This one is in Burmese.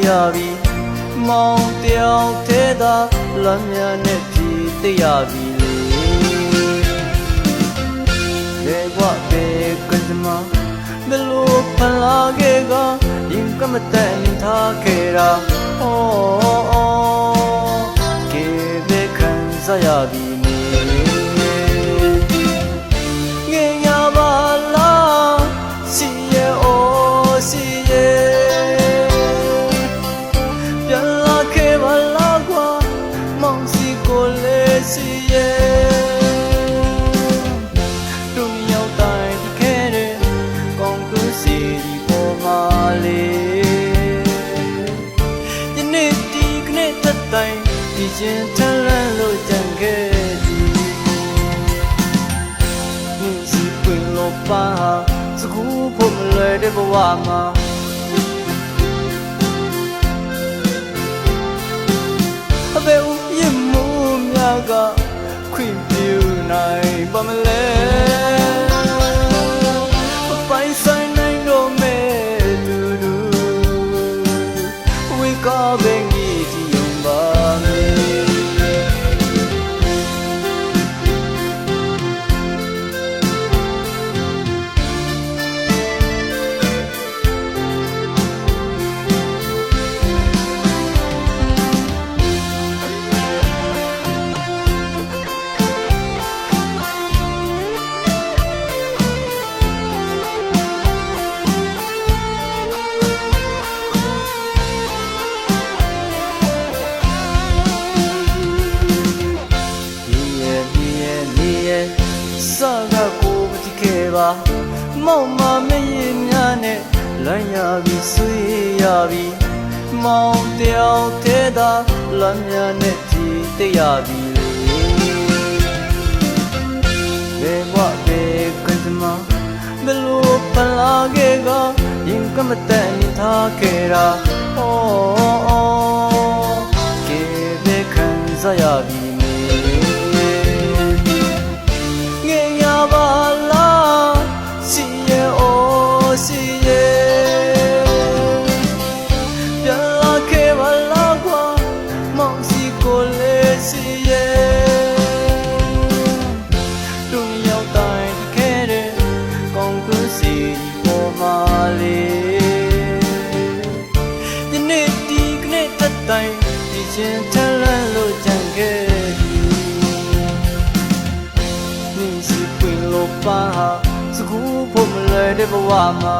ရပြီမောင်တယောက်သေးသာလမ်းများနဲ့ဖြည့်တရပြီလေဘဝပဲကစမဘလို့ဖလာခဲ့ကရင်ကမတန်ထားခဲ့တာကေပဲခံစားရပြီငယ်ရပါလားစီရဲ့စီရဲ့ပြန်လာခဲ့ပါလားကွာမောင်စီကိုလေးစီရဲ့ဒီချင်းထလန်းလို့ကြံခဲ့သည်ဒီစီပွင့်လို့ပါစကူဖို့မလွယ်တဲ့ဘဝမှာအဘယ်ဦးရင်မိုးများကခွင့်ပြုနိုင်ပါမလဲပိုင်ဆိုင်နိုင်တော့မဲ့တူတူဝေကပင်ကြီးဒီုံပါစာကကိုမကြည့်ခဲ့ပါမောင်မမရင်များနဲ့လမ်းရပြီဆွေးရပြီမောင်တယောက်သေးသာလမ်းများနဲ့ကြည်တရပြီလေဘဝပဲကစမဘလို့ဖလာခဲ့ကရင်ကမတန်ထားခဲ့တာကေပဲခံစားရပြီဒီချင်းထလန်းလို့ကြံခဲ့သည်ဒီစီပွင့်လို့ပါစကူဖို့မလွယ်တဲ့ဘဝမှာ